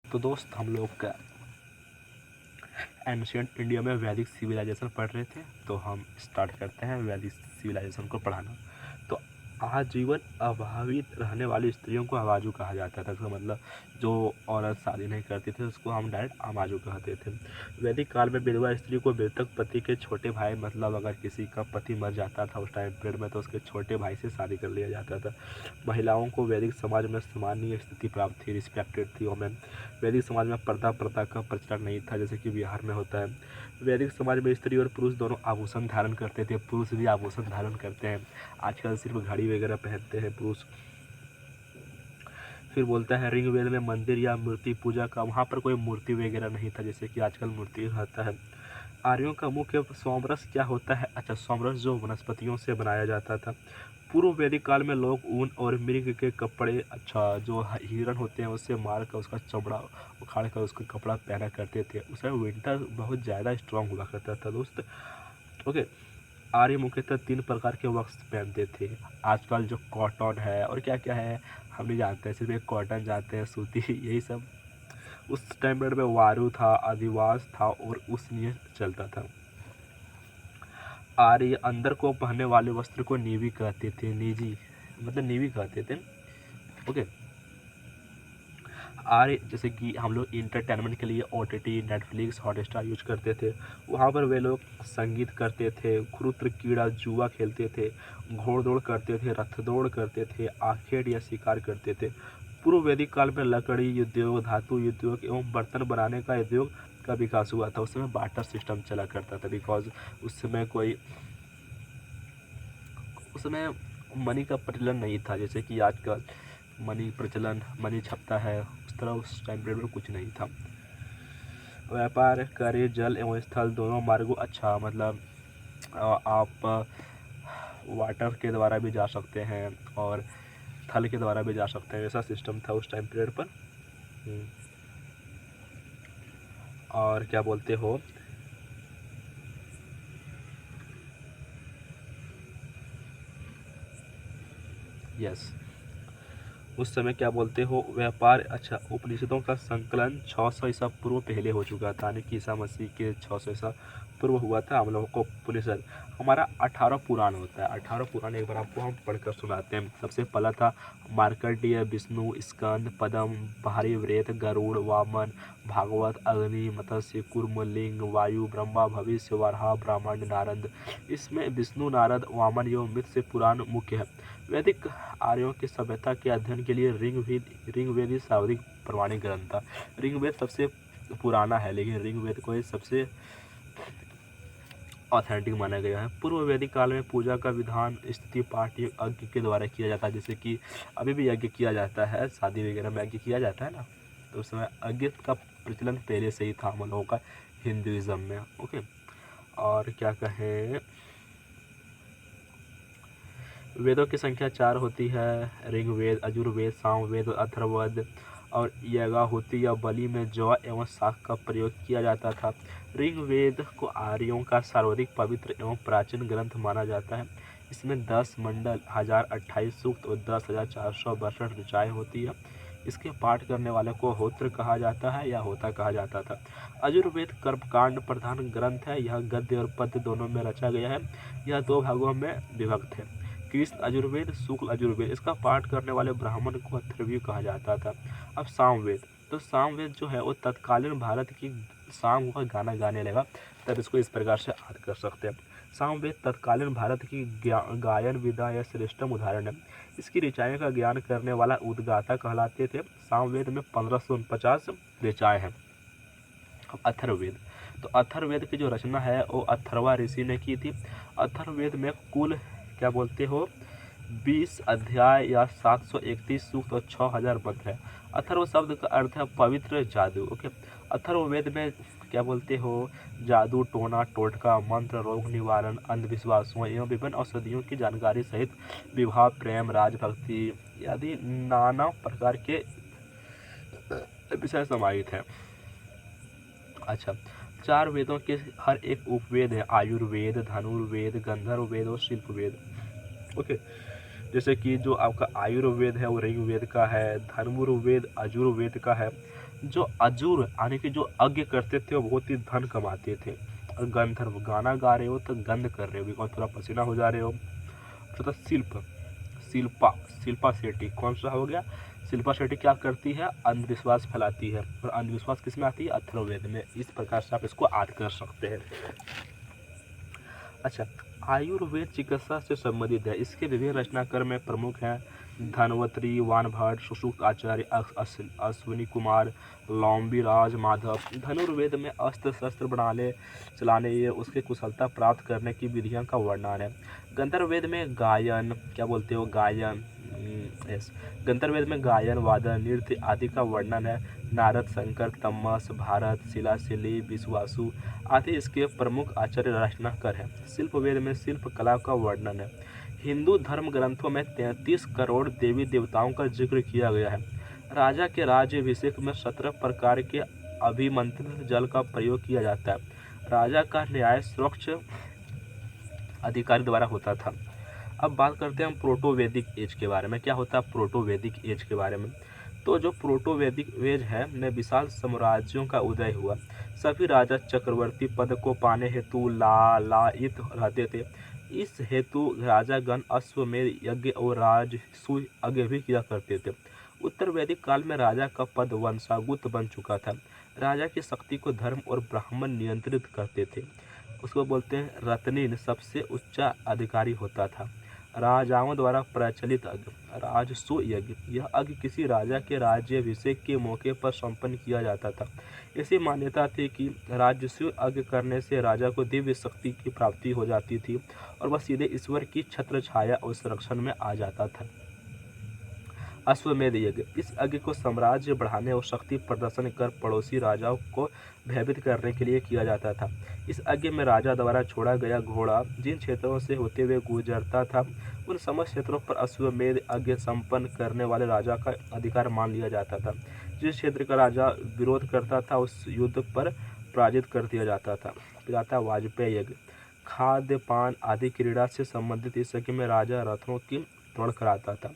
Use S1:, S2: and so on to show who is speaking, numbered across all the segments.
S1: तो दोस्त हम लोग का एंशियंट इंडिया में वैदिक सिविलाइजेशन पढ़ रहे थे, तो हम स्टार्ट करते हैं वैदिक सिविलाइजेशन को पढ़ाना। तो आजीवन अभावित रहने वाली स्त्रियों को अवाजू कहा जाता था। इसका मतलब जो औरत शादी नहीं करती थी उसको हम डायरेक्ट अमाजू कहते थे। वैदिक काल में विधवा स्त्री को मृतक पति के छोटे भाई, मतलब अगर किसी का पति मर जाता था उस टाइम पीरियड में, तो उसके छोटे भाई से शादी कर लिया जाता था। महिलाओं को वैदिक समाज में सम्मानीय स्थिति प्राप्त थी, रिस्पेक्टेड थी वोमेन। वैदिक समाज में पर्दा प्रथा का प्रचलन नहीं था जैसे कि बिहार में होता है। वैदिक समाज में स्त्री और पुरुष दोनों आभूषण धारण करते थे। पुरुष भी आभूषण धारण करते हैं, आजकल सिर्फ घड़ी वगैरह पहनते हैं पुरुष। फिर बोलता है ऋग्वेद में मंदिर या मूर्ति पूजा का, वहाँ पर कोई मूर्ति वगैरह नहीं था जैसे कि आजकल मूर्ति रहता है। आर्यों का मुख्य सोमरस क्या होता है? अच्छा, सोमरस जो वनस्पतियों से बनाया जाता था। पूर्व वैदिक काल में लोग ऊन और मृग के कपड़े, अच्छा जो हिरण होते हैं उससे मार कर उसका चमड़ा उखाड़ कर उसका कपड़ा पहना करते थे। उस समय विंटर बहुत ज़्यादा स्ट्रांग हुआ करता था दोस्त। ओके, आर्य मुख्यतः 3 प्रकार के वस्त्र पहनते थे। आजकल जो कॉटन है और क्या क्या है हम नहीं जानते, सिर्फ एक कॉटन जानते हैं, सूती यही सब। उस टाइम पीरियड में वारु था, आदिवास था और उष्णीय चलता था। आर्य अंदर को पहनने वाले वस्त्र को नीवी कहते थे, निजी मतलब नीवी कहते थे। ओके, आर्य जैसे कि हम लोग इंटरटेनमेंट के लिए OTT, नेटफ्लिक्स, हॉटस्टार यूज करते थे, वहाँ पर वे लोग संगीत करते थे, खुरुत्र कीड़ा जुआ खेलते थे, घोड़दौड़ करते थे, रथदौड़ करते थे, आखेट या शिकार करते थे। पूर्व वैदिक काल में लकड़ी उद्योग, धातु उद्योग एवं बर्तन बनाने का उद्योग का विकास हुआ था। उस समय बार्टर सिस्टम चला करता था, बिकॉज उस समय मनी का प्रचलन नहीं था जैसे कि आजकल मनी प्रचलन, मनी छपता है, उस तरह उस टाइम पीरियड में कुछ नहीं था। व्यापार करे जल एवं स्थल दोनों मार्गों, अच्छा मतलब आप वाटर के द्वारा भी जा सकते हैं और थल के द्वारा भी जा सकते हैं, ऐसा सिस्टम था उस टाइम पीरियड पर। और क्या बोलते हो, यस उस समय क्या बोलते हो व्यापार, अच्छा उपनिषदों का संकलन 600 ईसा पूर्व पहले हो चुका था, यानी कि ईसा मसीह के 600 ईसा पूर्व हुआ था। हम लोगों को उपनिषद, हमारा 18 पुराण होता है। 18 पुराण एक बार आपको हम पढ़कर सुनाते हैं। सबसे पहला था मार्कंडेय, विष्णु, स्कंद, पद्म, भारी व्रेत, गरुड़, वामन, भागवत, अग्नि, मत्स्य, कूर्म, लिंग, वायु, ब्रह्मा, भविष्य, वराह, ब्राह्मण, नारद। इसमें विष्णु, नारद, वामन एवं मित से पुराण मुख्य है। वैदिक आर्यों की सभ्यता के अध्ययन के लिए ऋग्वेद ही सर्वाधिक प्रमाणिक ग्रंथ था। ऋग्वेद सबसे पुराना है, लेकिन ऋग्वेद को ही सबसे ऑथेंटिक माना गया है। पूर्व वैदिक काल में पूजा का विधान स्तुति पाठ यज्ञ के द्वारा किया जाता है, जैसे कि अभी भी यज्ञ किया जाता है, शादी वगैरह में यज्ञ किया जाता है ना, तो उस समय यज्ञ का प्रचलन पहले से ही था हम लोगों का हिंदुइज्म में। ओके, और क्या कहें, वेदों की संख्या 4 होती है, ऋग्वेद, यजुर्वेद, सामवेद और अथर्ववेद। और यज्ञाहुति या बलि में जौ एवं शाक का प्रयोग किया जाता था। ऋग्वेद को आर्यों का सर्वाधिक पवित्र एवं प्राचीन ग्रंथ माना जाता है। इसमें 10 मंडल, 1028 सूक्त और 10,462 ऋचाएँ होती है। इसके पाठ करने वाले को होत्र कहा जाता है या होता कहा जाता था। यजुर्वेद कर्मकांड प्रधान ग्रंथ है, यह गद्य और पद्य दोनों में रचा गया है। यह 2 भागों में विभक्त है, कृष्ण यजुर्वेद, शुक्ल यजुर्वेद। इसका पाठ करने वाले ब्राह्मण को अथर्वणीय कहा जाता था। अब सामवेद, तो सामवेद जो है वो तत्कालीन भारत की शाम का गाना गाने लगा, तब इसको इस प्रकार से याद कर सकते हैं। सामवेद तत्कालीन भारत की गायन विधा या श्रेष्ठतम उदाहरण है। इसकी ऋचाएँ का ज्ञान करने वाला उद्गाता कहलाते थे। सामवेद में 1549 ऋचाएँ हैं। अब अथर्ववेद, तो अथर्ववेद की जो रचना है वो अथर्वा ऋषि ने की थी। अथर्ववेद में कुल क्या बोलते हो 20 अध्याय या 731 सूक्त और 6000 मंत्र है। अथर्व शब्द का अर्थ है पवित्र जादू। ओके, अथर्ववेद में क्या बोलते हो जादू, टोना टोटका, मंत्र, रोग निवारण, अंधविश्वासों एवं विभिन्न औषधियों की जानकारी सहित विवाह, प्रेम, राजभक्ति आदि नाना प्रकार के विषय समाहित है। अच्छा, 4 वेदों के हर एक उपवेद है, आयुर्वेद, धनुर्वेद, गंधर्ववेद और शिल्पवेद। ओके, जैसे कि जो आपका आयुर्वेद है वो ऋग्वेद का है, धनुर्वेद यजुर्वेद का है, जो अजूर यानी कि जो यज्ञ करते थे वो बहुत ही धन कमाते थे। और गंधर्व, गाना गा रहे हो तो गंध कर रहे हो, बिकॉज थोड़ा पसीना हो जा रहे हो। चौथा शिल्प, शिल्पा, शिल्पा शेट्टी, कौन सा हो गया? शिल्पा शेट्टी क्या करती है? अंधविश्वास फैलाती है। और अंधविश्वास किस में आती है? अथर्ववेद में। इस प्रकार से आप इसको याद कर सकते हैं। अच्छा, आयुर्वेद चिकित्सा से संबंधित है। इसके विभिन्न रचनाकार में प्रमुख हैं धन्वंतरि, वानभट्ट, सुश्रुत आचार्य, अश्विनी कुमार, लौम्बी राज माधव। धनुर्वेद में अस्त्र शस्त्र बनाने चलाने या उसके कुशलता प्राप्त करने की विधियों का वर्णन है। गंधर्ववेद में गायन, क्या बोलते हो? गायन, यस, गंधर्ववेद में गायन, वादन, नृत्य आदि का वर्णन है। नारद, शंकर, तम्मस, भारत, शिलाशिली, विश्वासु आदि इसके प्रमुख आचार्य रचनाकार हैं। शिल्पवेद में शिल्प कला का वर्णन है। हिंदू धर्म ग्रंथों में 33 करोड़ देवी देवताओं का जिक्र किया गया है। राजा के राज्याभिषेक में 17 प्रकार के अभिमंत्रित जल का प्रयोग किया जाता है। राजा का न्याय स्वच्छ अधिकारी द्वारा होता था। अब बात करते हैं हम प्रोटोवैदिक एज के बारे में। क्या होता है प्रोटोवैदिक एज के बारे में? तो जो प्रोटोवैदिक एज है में विशाल साम्राज्यों का उदय हुआ। सभी राजा चक्रवर्ती पद को पाने हेतु लालायित रहते थे। इस हेतु राजागण अश्वमेध यज्ञ और राजसूय यज्ञ भी किया करते थे। उत्तर वैदिक काल में राजा का पद वंशागुत बन चुका था। राजा की शक्ति को धर्म और ब्राह्मण नियंत्रित करते थे। उसको बोलते हैं रत्नीन सबसे उच्चा अधिकारी होता था। राजाओं द्वारा प्रचलित यज्ञ, राजसूय यज्ञ, यह यज्ञ किसी राजा के राज्याभिषेक के मौके पर संपन्न किया जाता था। ऐसी मान्यता थी कि राजसूय यज्ञ करने से राजा को दिव्य शक्ति की प्राप्ति हो जाती थी और वह सीधे ईश्वर की छत्र छाया और संरक्षण में आ जाता था। अश्वमेध यज्ञ, इस यज्ञ को साम्राज्य बढ़ाने और शक्ति प्रदर्शन कर पड़ोसी राजाओं को भयभीत करने के लिए किया जाता था। इस यज्ञ में राजा द्वारा छोड़ा गया घोड़ा जिन क्षेत्रों से होते हुए गुजरता था उन समस्त क्षेत्रों पर अश्वमेध यज्ञ संपन्न करने वाले राजा का अधिकार मान लिया जाता था। जिस क्षेत्र का राजा विरोध करता था उस युद्ध पर पराजित कर दिया जाता था। फिर आता है वाजपेयी यज्ञ, खाद्य पान आदि क्रीड़ा से संबंधित इस यज्ञ में राजा रथों की दौड़ कराता था।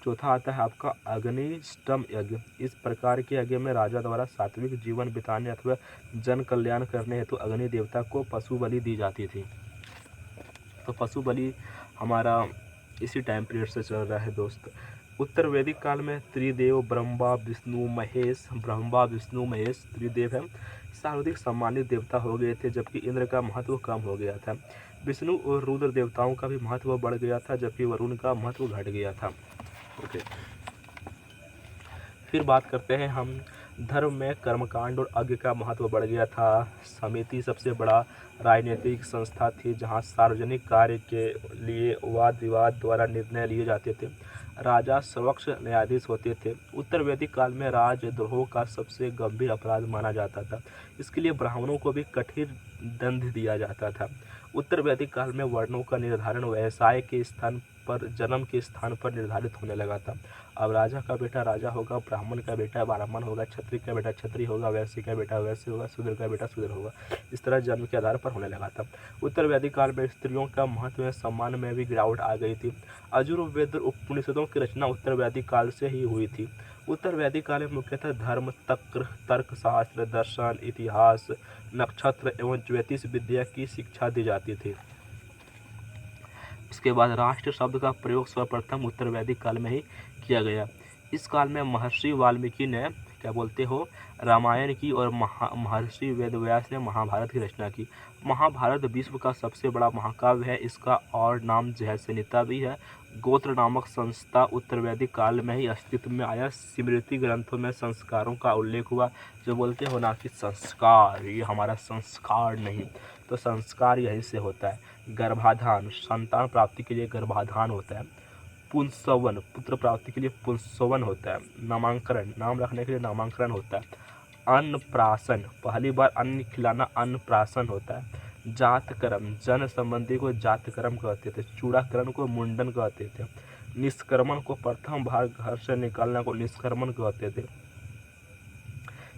S1: चौथा आता है आपका अग्निष्टम यज्ञ। इस प्रकार के यज्ञ में राजा द्वारा सात्विक जीवन बिताने अथवा जन कल्याण करने हेतु अग्नि देवता को पशु बलि दी जाती थी। तो पशु बलि हमारा इसी टाइम पीरियड से चल रहा है दोस्त। उत्तर वैदिक काल में त्रिदेव ब्रह्मा विष्णु महेश त्रिदेव है सर्वाधिक सम्मानित देवता हो गए थे, जबकि इंद्र का महत्व कम हो गया था। विष्णु और रुद्र देवताओं का भी महत्व बढ़ गया था, जबकि वरुण का महत्व घट गया था। ओके, फिर बात करते हैं हम धर्म में कर्मकांड और यज्ञ का महत्व बढ़ गया था। समिति सबसे बड़ा राजनीतिक संस्था थी जहां सार्वजनिक कार्य के लिए वाद विवाद द्वारा निर्णय लिए जाते थे। राजा सर्वोच्च न्यायाधीश होते थे। उत्तर वैदिक काल में राजद्रोह का सबसे गंभीर अपराध माना जाता था। इसके लिए ब्राह्मणों को भी कठिन दंड दिया जाता था। उत्तर वैदिक काल में वर्णों का निर्धारण व्यवसाय के स्थान पर जन्म के स्थान पर निर्धारित होने लगा था। अब राजा का बेटा राजा होगा, ब्राह्मण का बेटा ब्राह्मण होगा, क्षत्रिय का बेटा क्षत्रिय होगा, वैश्य का बेटा वैश्य होगा, शूद्र का बेटा शूद्र होगा। इस तरह जन्म के आधार पर होने लगा था। उत्तर वैदिक काल में स्त्रियों का महत्व में सम्मान में भी गिरावट आ गई थी। यजुर्वेद और उपनिषदों की रचना उत्तर वैदिक काल से ही हुई थी। उत्तर वैदिक काल में मुख्यतः धर्म, तर्कशास्त्र, दर्शन, इतिहास, नक्षत्र एवं ज्योतिष विद्या की शिक्षा दी जाती थी। उसके बाद राष्ट्र शब्द का प्रयोग सर्वप्रथम उत्तर वैदिक काल में ही किया गया। इस काल में महर्षि वाल्मीकि ने क्या बोलते हो रामायण की और महर्षि वेदव्यास ने महाभारत की रचना की। महाभारत विश्व का सबसे बड़ा महाकाव्य है। इसका और नाम संहिता भी है। गोत्र नामक संस्था उत्तर वैदिक काल में ही अस्तित्व में आया। स्मृति ग्रंथों में संस्कारों का उल्लेख हुआ, जो बोलते हो ना कि संस्कार, ये हमारा संस्कार नहीं, तो संस्कार यहीं से होता है। गर्भाधान, संतान प्राप्ति के लिए गर्भाधान होता है। पुंसवन, पुत्र प्राप्ति के लिए पुंसवन होता है। नामांकरण, नाम रखने के लिए नामांकरण होता है। अन्नप्राशन, पहली बार अन्न खिलाना अन्नप्राशन होता है। जातकर्म, जन संबंधी को जातकर्म कहते थे। चूड़ाकरण को मुंडन कहते थे। निष्कर्मण को प्रथम बार घर से निकालना को निष्कर्मण कहते थे।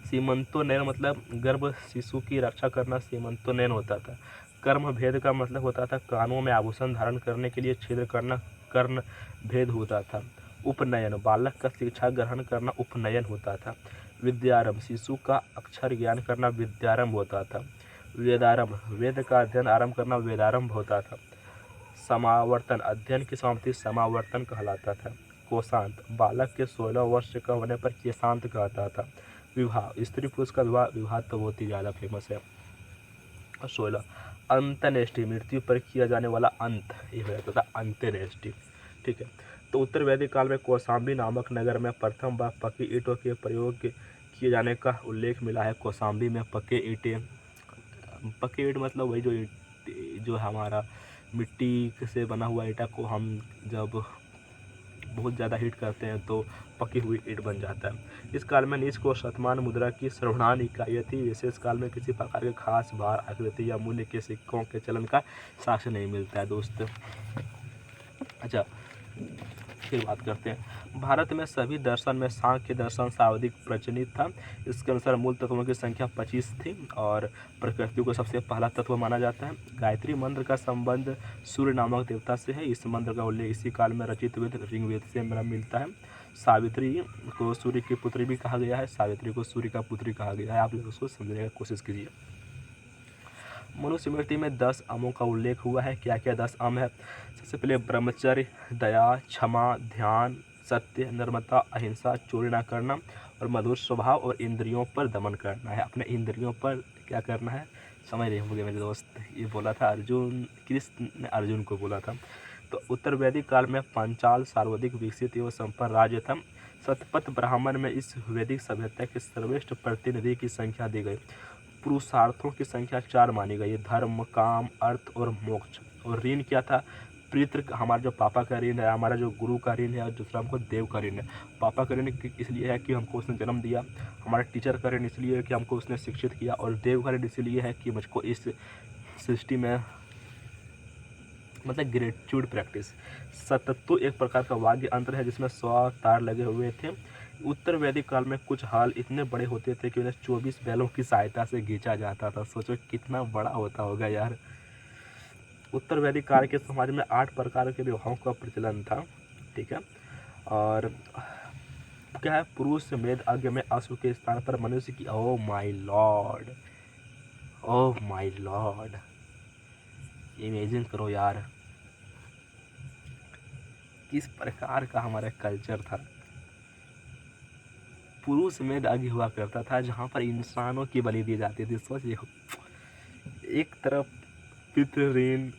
S1: सीमंतोनयन मतलब गर्भ शिशु की रक्षा करना सीमंतोनयन होता था। कर्म भेद का मतलब होता था कानों में आभूषण धारण करने के लिए छिद्र करना कर्ण भेद होता था। उपनयन, बालक का शिक्षा ग्रहण करना उपनयन होता था। विद्यारंभ, शिशु का अक्षर ज्ञान करना विद्यारंभ होता था। वेदारंभ, वेद का अध्ययन आरंभ करना वेदारंभ होता था। समावर्तन, अध्ययन की समाप्ति समावर्तन कहलाता था। कोशांत, बालक के 16 वर्ष का होने पर केशांत कहता था। विवाह, स्त्री पुरुष का विवाह, विवाह तो बहुत ही ज़्यादा फेमस है। 16 अंत्येष्टि, मृत्यु पर किया जाने वाला अंत, ये हो जाता था अंत्येष्टि। ठीक है, तो उत्तर वैदिक काल में कौशाम्बी नामक नगर में प्रथम बार पक्की ईंटों के प्रयोग किए जाने का उल्लेख मिला है। कौशाम्बी में पक्के ईंटें, पक्के ईंट मतलब वही जो जो हमारा मिट्टी से बना हुआ ईंटा को हम जब बहुत ज़्यादा हीट करते हैं तो पकी हुई ईंट बन जाता है। इस काल में नीच को शतमान मुद्रा की सर्वनाम इकाई थी। विशेष काल में किसी प्रकार के खास भार, आकृति या मूल्य के सिक्कों के चलन का साक्ष्य नहीं मिलता है दोस्त। अच्छा, फिर बात करते हैं। भारत में सभी दर्शन में सांख्य दर्शन सर्वाधिक प्रचलित था। इसके अनुसार मूल तत्वों की संख्या 25 थी और प्रकृति को सबसे पहला तत्व माना जाता है। गायत्री मंत्र का संबंध सूर्य नामक देवता से है। इस मंत्र का उल्लेख इसी काल में रचित वेद ऋग्वेद से मिलता है। सावित्री को सूर्य की पुत्री भी कहा गया है। सावित्री को सूर्य का पुत्री कहा गया है। आप लोग उसको समझने की कोशिश कीजिए। मनुस्मृति में 10 अमों का उल्लेख हुआ है। क्या क्या 10 अम है? सबसे पहले ब्रह्मचर्य, दया, क्षमा, ध्यान, सत्य, निर्ममता, अहिंसा, चोरी न करना और मधुर स्वभाव और इंद्रियों पर दमन करना है। अपने इंद्रियों पर क्या करना है, समझ रहे होंगे मेरे दोस्त। ये बोला था अर्जुन, कृष्ण ने अर्जुन को बोला था। तो उत्तर वैदिक काल में पांचाल सर्वाधिक विकसित एवं संपन्न राज्य था। शतपथ ब्राह्मण में इस वैदिक सभ्यता के सर्वश्रेष्ठ प्रतिनिधि की संख्या दी गई। पुरुषार्थों की संख्या 4 मानी गई है, धर्म, काम, अर्थ और मोक्ष। और ऋण क्या था? पितृ, हमारा जो पापा का ऋण है, हमारा जो गुरु का ऋण है, और दूसरा हमको देव का ऋण है। पापा का ऋण इसलिए है कि हमको उसने जन्म दिया। हमारे टीचर का ऋण इसलिए है कि हमको उसने शिक्षित किया। और देव का ऋण इसलिए है कि मुझको इस सृष्टि में मतलब ग्रेटिट्यूड प्रैक्टिस। सतत्तु एक प्रकार का वाद्य यंत्र है जिसमें 100 तार लगे हुए थे। उत्तर वैदिक काल में कुछ हाल इतने बड़े होते थे कि उन्हें 24 बैलों की सहायता से खींचा जाता था। सोचो कितना बड़ा होता होगा यार। उत्तर वैदिक काल के समाज में 8 प्रकार के विवाहों का प्रचलन था। ठीक है, और क्या है, पुरुष मेद अग्नि में अश्व के स्थान पर मनुष्य की, oh my Lord, oh my Lord, imagine करो यार किस प्रकार का हमारा कल्चर था। पुरुष में अग्नि हुआ करता था जहाँ पर इंसानों की बलि दी जाती थी। सोचिए, एक तरफ पितृ ऋण,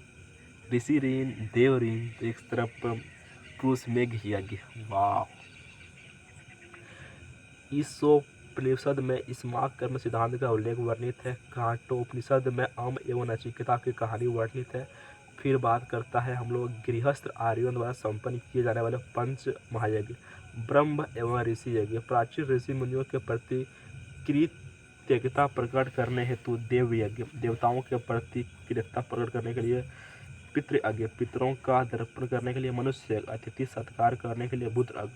S1: ऋषि ऋण, देव ऋण, तो एक तरफ पुरुष में यज्ञ। वाह। ईशोपनिषद में स्मार्त कर्म सिद्धांत का उल्लेख वर्णित है। कांटोपनिषद में अम एवं नचिकेता की कहानी वर्णित है। फिर बात करता है हम लोग गृहस्थ आर्यों द्वारा संपन्न किए जाने वाले 5 महायज्ञ, ब्रह्म एवं ऋषि यज्ञ। प्राचीन ऋषि मुनियों के प्रति कृतज्ञता प्रकट करने हेतु देव यज्ञ, देवताओं के प्रति कृतज्ञता प्रकट करने के लिए पितृ यज्ञ, पितरों का दर्पण करने के लिए मनुष्य यज्ञ, अतिथि सत्कार करने के लिए बुद्ध यज्ञ,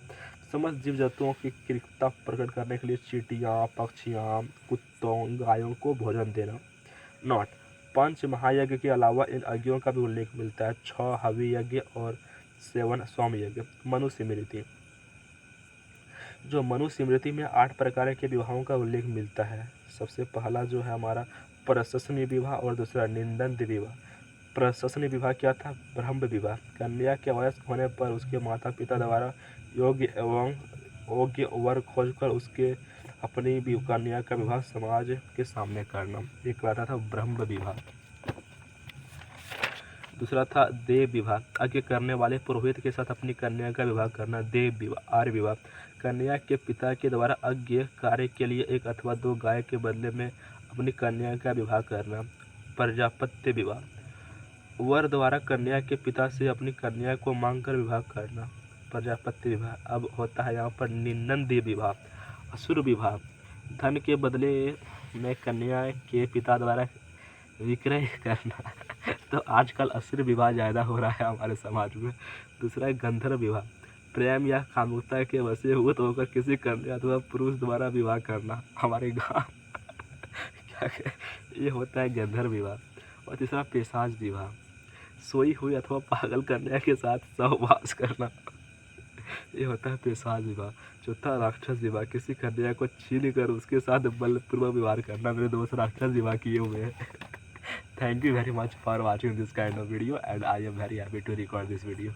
S1: समस्त जीव जंतुओं की कृतज्ञता प्रकट करने के लिए चींटियाँ, पक्षियाँ, कुत्तों, गायों को भोजन देना। नोट, 5 महायज्ञ के अलावा इन यज्ञों का भी उल्लेख मिलता है। 6 हवि यज्ञ और 7 सोम यज्ञ। मनुस्मृति, जो मनुस्मृति में 8 प्रकार के विवाहों का उल्लेख मिलता है। सबसे पहला जो है हमारा प्रशंसनीय विवाह और दूसरा निंदन विवाह। प्रशंसनीय विवाह क्या था? ब्रह्म विवाह। कन्या के वयस्क होने पर उसके माता पिता द्वारा योग्य वर खोजकर उसके अपनी कन्या का विवाह समाज के सामने करना, एक कहता था ब्रह्म विवाह। दूसरा था देव विवाह, आगे करने वाले पुरोहित के साथ अपनी कन्या का विवाह करना, देव विवाह। आर्य विवाह, कन्या के पिता के द्वारा अज्ञ कार्य के लिए 1 अथवा 2 गाय के बदले में अपनी कन्या का विवाह करना। प्रजापत्य विवाह, वर द्वारा कन्या के पिता से अपनी कन्या को मांगकर विवाह करना, प्रजापत्य विवाह। अब होता है यहाँ पर निंदन विवाह, असुर विवाह, धन के बदले में कन्या के पिता द्वारा विक्रय करना। तो आजकल असुर विवाह ज़्यादा हो रहा है हमारे समाज में। दूसरा है गंधर्व विवाह, प्रेम या कामुकता के वशीभूत होकर किसी कन्या अथवा पुरुष द्वारा विवाह करना। हमारे गाँव क्या ये होता है गंधर्व विवाह। और तीसरा पिशाच विवाह, सोई हुई अथवा पागल कन्या के साथ सहवास करना। ये होता है पिशाच विवाह। चौथा राक्षस विवाह, किसी कन्या को छीन कर उसके साथ बलपूर्वक व्यवहार करना। मेरे दोस्त राक्षस विवाह किए हुए हैं। Thank you very much for watching this kind of video and I am very happy to record this video.